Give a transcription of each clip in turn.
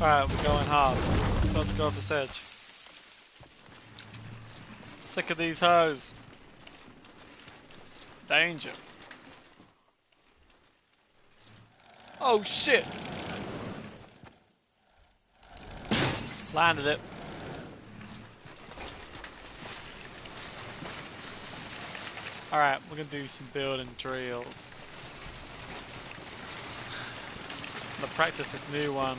Alright, we're going hard. Let's go off this edge. Sick of these hoes. Danger. Oh shit! Landed it. Alright, we're gonna do some building drills. I'm gonna practice this new one.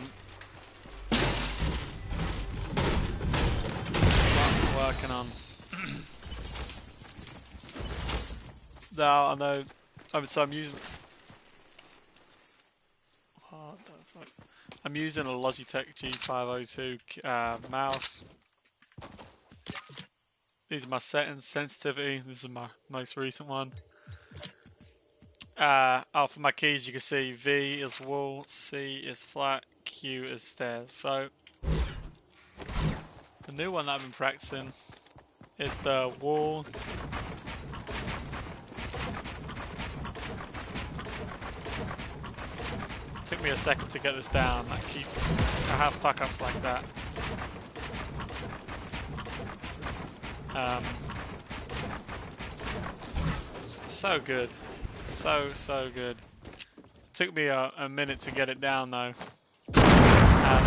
What I'm working on. Now I know. So I'm using. What the fuck? I'm using a Logitech G502 mouse. These are my settings. Sensitivity. This is my most recent one. For my keys, you can see V is wall, C is flat, Q is stairs. So the new one that I've been practicing is the wall. Took me a second to get this down. I have fuck-ups like that. So good. So good. Took me a minute to get it down though. And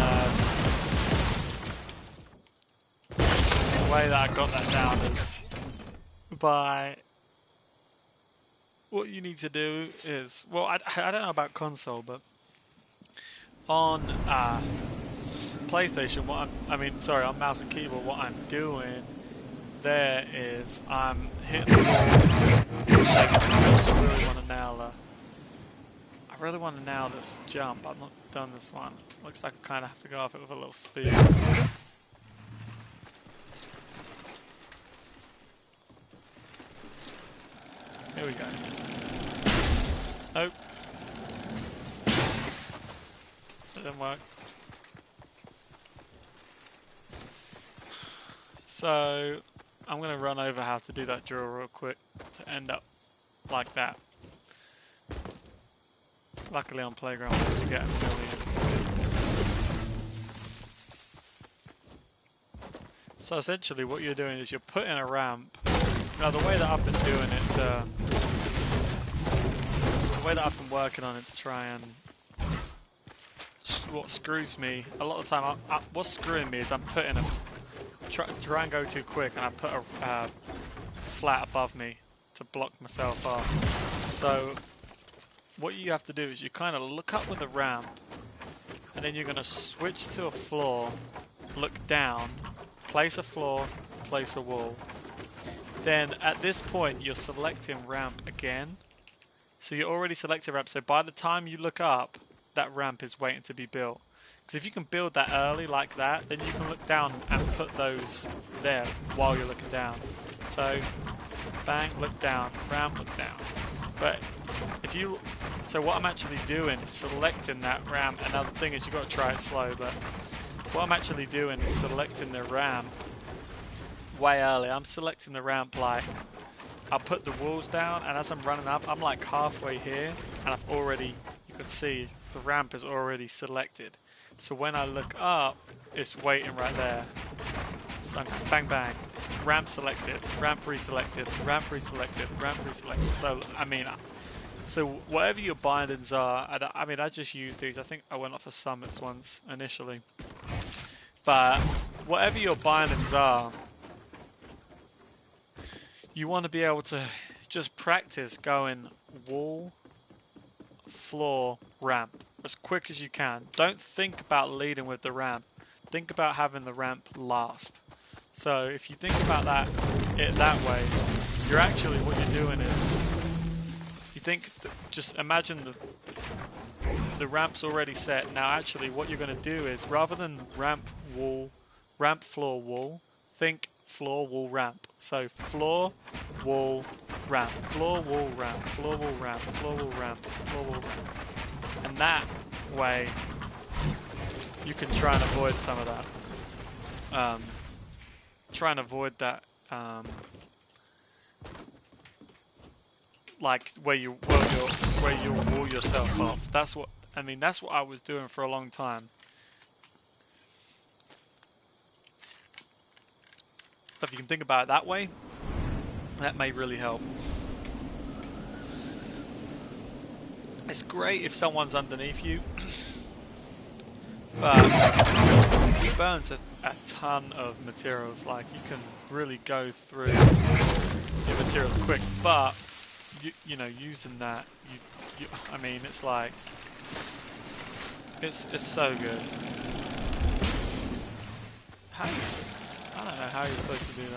the way that I got that down is by what you need to do is, well, I don't know about console, but on PlayStation, on mouse and keyboard, what I'm doing there is I'm hitting the ball. I really want to nail this jump. I've not done this one. Looks like I kind of have to go off it with a little speed. Here we go. Nope. It didn't work. So I'm going to run over how to do that drill real quick to end up like that. Luckily on Playground you get a million. So essentially what you're doing is you're putting a ramp. Now the way that I've been doing it, the way that I've been working on it to try and what screws me a lot of the time, what's screwing me is I'm putting a try and go too quick and I put a flat above me to block myself off. So what you have to do is you kind of look up with the ramp and then you're going to switch to a floor, look down, place a floor, place a wall. Then at this point you're selecting ramp again. So you're already selected ramp, so by the time you look up, that ramp is waiting to be built. Because if you can build that early like that, then you can look down and put those there while you're looking down. So bang, look down, ramp, look down. But so what I'm actually doing is selecting that ramp. Another thing is you've got to try it slow, but what I'm actually doing is selecting the ramp way early. I'm selecting the ramp like, I'll put the walls down and as I'm running up, I'm like halfway here and I've already, you can see the ramp is already selected. So when I look up, it's waiting right there. So I'm bang bang, ramp selected, ramp reselected, ramp reselected, ramp reselected. So whatever your bindings are, I just use these. I think I went off for summits once initially. But whatever your bindings are, you want to be able to just practice going wall, floor, ramp as quick as you can. Don't think about leading with the ramp. Think about having the ramp last. So if you think about that way, you're actually, what you're doing is, you think, just imagine the ramp's already set. Now actually what you're going to do is, rather than ramp, wall, ramp, floor, wall, think floor, wall, ramp. So floor, wall, ramp, floor, wall, ramp, floor, wall, ramp, floor, wall, ramp, floor, wall, ramp. And that way you can try and avoid some of that. Try and avoid that like where you wall yourself off. That's what I was doing for a long time. So if you can think about it that way, that may really help. It's great if someone's underneath you, but it burns a ton of materials. Like, you can really go through your materials quick, but you know, using that, I mean, it's like, it's so good. I don't know how you're supposed to do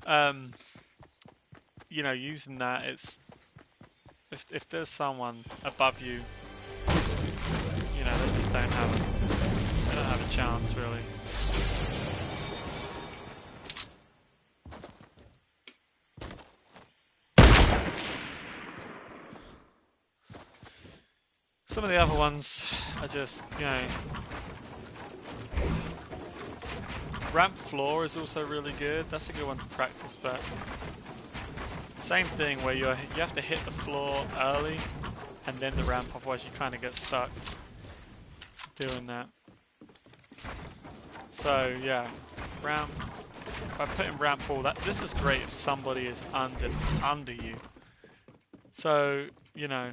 that. You know, using that, it's if there's someone above you, you know, they just don't have a chance really. Some of the other ones are just, you know, ramp floor is also really good. That's a good one to practice, but same thing where you have to hit the floor early and then the ramp, otherwise you kind of get stuck doing that. So yeah, ramp. If I put in ramp wall, this is great if somebody is under you. So, you know,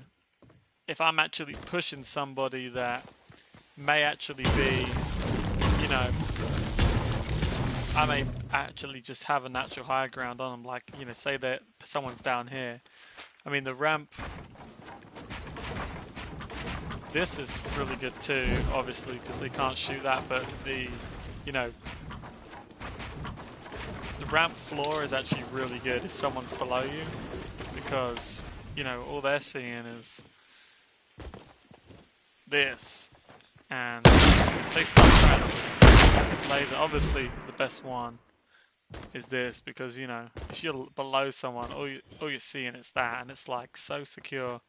if I'm actually pushing somebody that may actually be, you know, I may actually just have a natural high ground on them, like, you know, say that someone's down here. I mean, the ramp, this is really good too, obviously, because they can't shoot that, but the, you know, the ramp floor is actually really good if someone's below you, because, you know, all they're seeing is this, and they start trying to laser. Obviously, the best one is this, because, you know, if you're below someone, all you're seeing is that, and it's like so secure.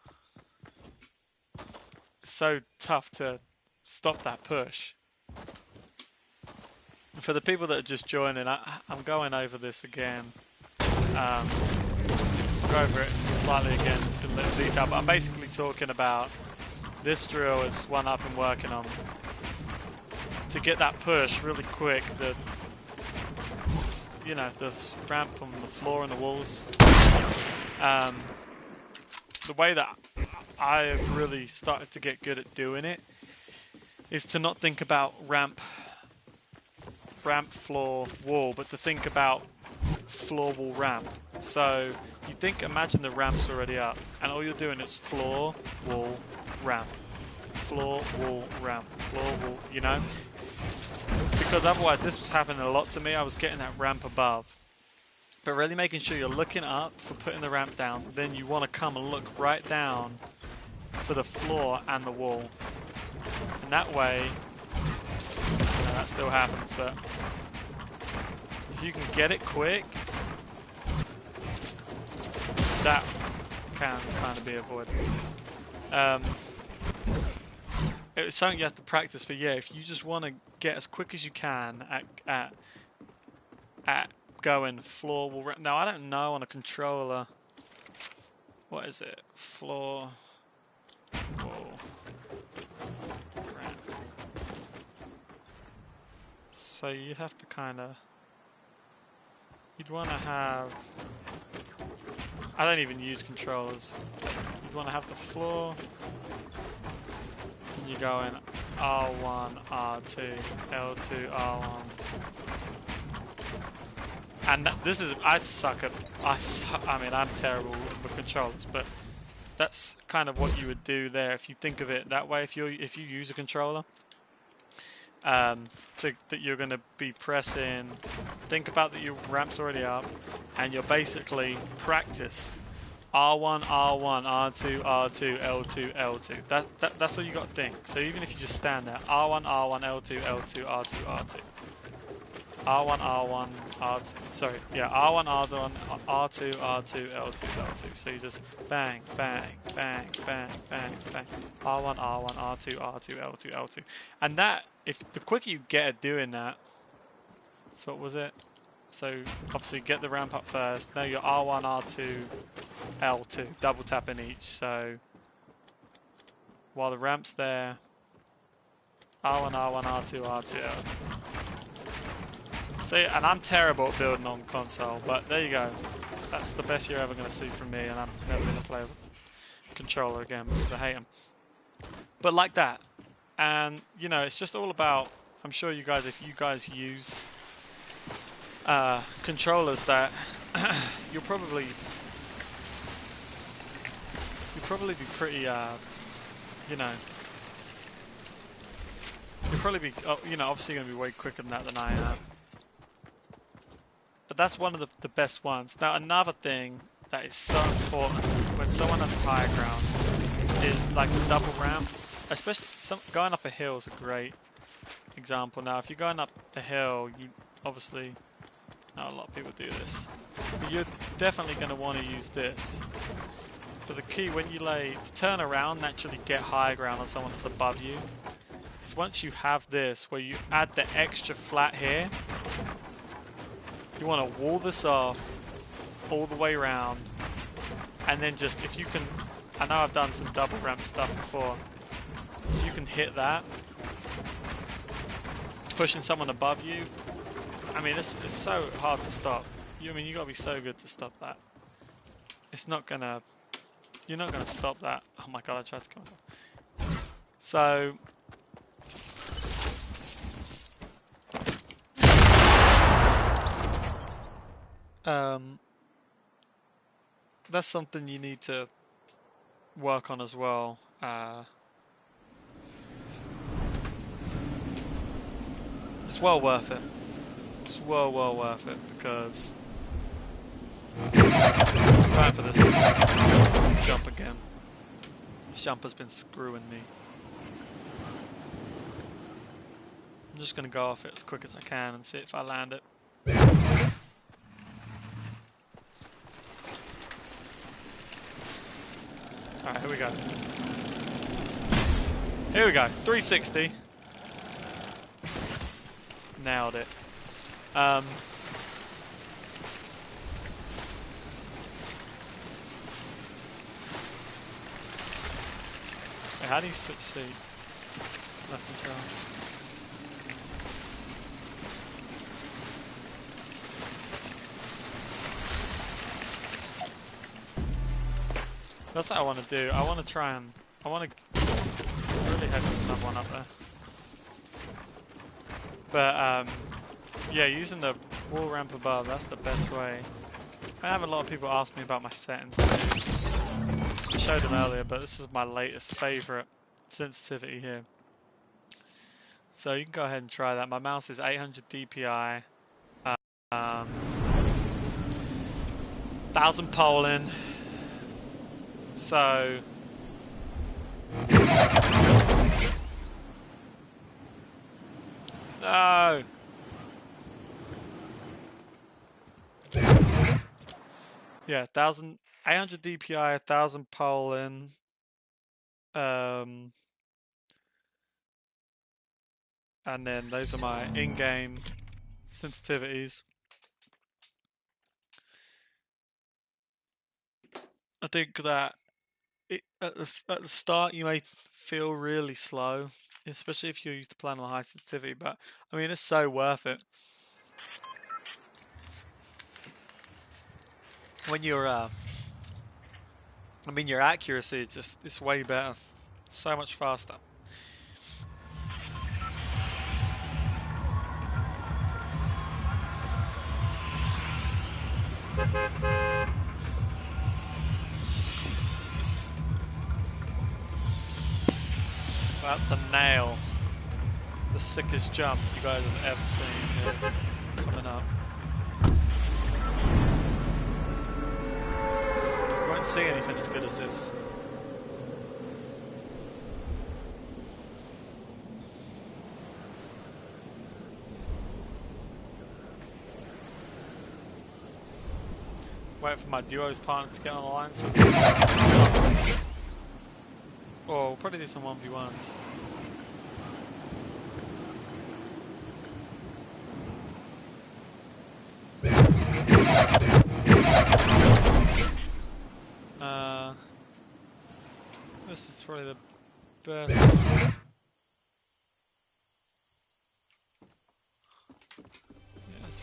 It's so tough to stop that push. And for the people that are just joining, I'm going over this again. Go over it slightly again, just in a little detail, but I'm basically talking about this drill is one I've been working on to get that push really quick. You know, the ramp on the floor and the walls. The way that I've really started to get good at doing it is to not think about ramp, floor, wall, but to think about floor, wall, ramp. So you imagine the ramp's already up, and all you're doing is floor, wall, ramp. Floor, wall, ramp. Floor, wall, you know? Because otherwise, this was happening a lot to me. I was getting that ramp above. But really making sure you're looking up for putting the ramp down. Then you want to come and look right down for the floor and the wall. And that way, you know, that still happens, but if you can get it quick, that can kind of be avoided. It's something you have to practice, but yeah, if you just want to get as quick as you can at going floor wall ramp. Now I don't know on a controller. What is it? Floor wall ramp. So you'd have to kind of. You'd want to have. I don't even use controllers. You'd want to have the floor. And you go in R1, R2, L2, R1. And this is, I mean, I'm terrible with controllers, but that's kind of what you would do there if you think of it that way. If you use a controller, that you're going to be pressing. Think about that your ramp's already up, and you're basically practice R1, R1, R2, R2, L2, L2. That's all you got to think. So even if you just stand there, R1, R1, L2, L2, R2, R2. R1, R1, R2, sorry, yeah, R1, R1, R2, R2, L2, L2. So you just bang, bang, bang, bang, bang, bang. R1, R1, R2, R2, L2, L2. And that, if the quicker you get at doing that, so what was it? So obviously get the ramp up first. Now you're R1, R2, L2, double tapping each. So while the ramp's there, R1, R1, R2, R2, L2. See, and I'm terrible at building on console, but there you go. That's the best you're ever going to see from me, and I'm never going to play with a controller again because I hate them. But like that, and you know, it's just all about. I'm sure you guys, if you guys use controllers, that you'll probably be pretty, you know. You'll probably be, you know, obviously going to be way quicker than that than I am. But that's one of the best ones. Now, another thing that is so important when someone has higher ground is like the double ramp. Especially going up a hill is a great example. Now, if you're going up a hill, you obviously, not a lot of people do this, but you're definitely going to want to use this. But the key when you turn around, naturally get higher ground on someone that's above you. So once you have this, where you add the extra flat here, you want to wall this off all the way around, and then just, if you can, I know I've done some double ramp stuff before, if you can hit that, pushing someone above you, I mean, it's so hard to stop. I mean, you got to be so good to stop that. It's not going to, you're not going to stop that. Oh my god, I tried to come up. So, that's something you need to work on as well. It's well worth it. It's well worth it because I'm going for this jump again. This jump has been screwing me. I'm just going to go off it as quick as I can and see if I land it. Alright, here we go. Here we go. 360. Nailed it. Wait, how do you switch seat? Left control. That's what I want to do. I want to try and... I want to really head another one up there. But, yeah, using the wall ramp above, that's the best way. I have a lot of people ask me about my settings. I showed them earlier, but this is my latest favourite sensitivity here. So you can go ahead and try that. My mouse is 800 DPI. 1000 polling. So no. Yeah, 800 DPI, 1000 polling. And then those are my in-game sensitivities. I think that at the start you may feel really slow, especially if you're used to playing on high sensitivity, but I mean it's so worth it. When you're I mean your accuracy it's way better. So much faster. That's a nail. The sickest jump you guys have ever seen here coming up. You won't see anything as good as this. Wait for my duos partner to get on the line. So oh, we'll probably do some 1v1s. This is probably the best. Yeah, it's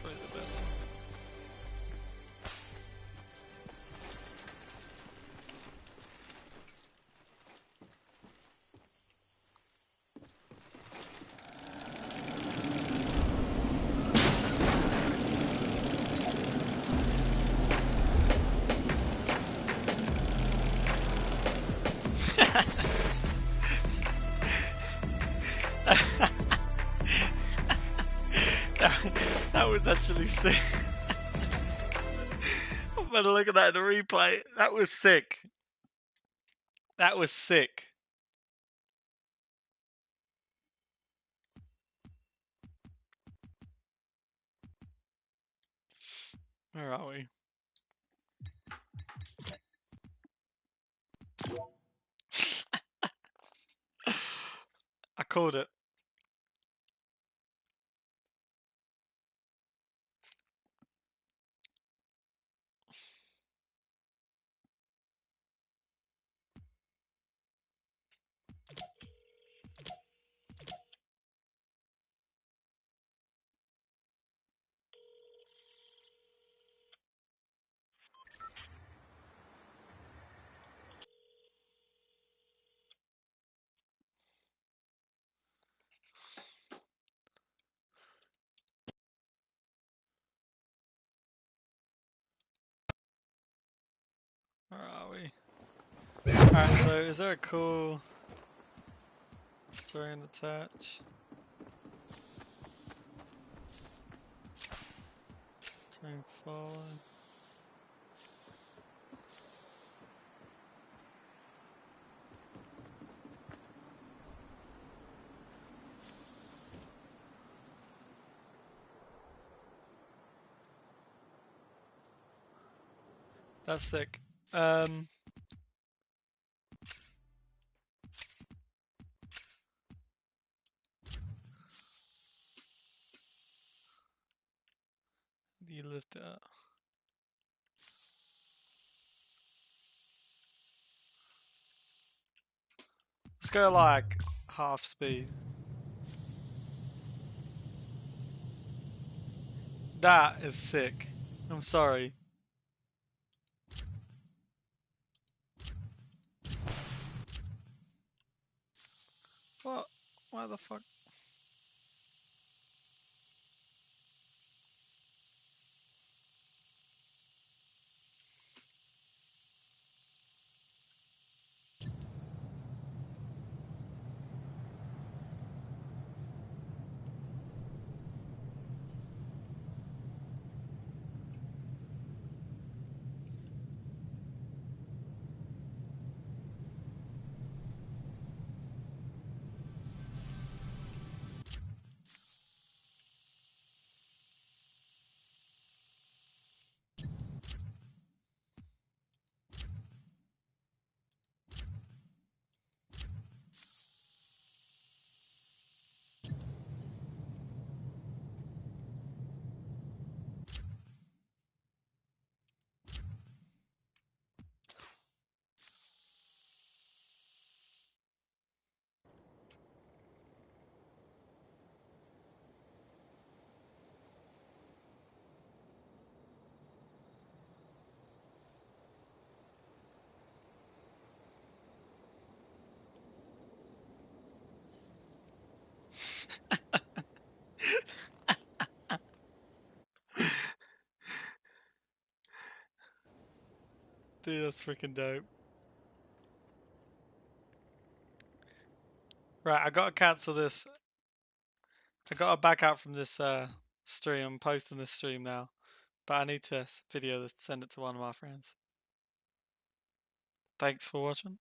That was actually sick. I'm gonna look at that in the replay. That was sick. That was sick. Where are we? I called it. Where are we? Alright, so is there a cool story and attach? Train forward. That's sick. You lift it up. Let's go like half speed. That is sick. I'm sorry. What? Why the fuck? Dude, that's freaking dope. Right, I gotta cancel this. I gotta back out from this stream. I'm posting this stream now. But I need to video this, send it to one of my friends. Thanks for watching.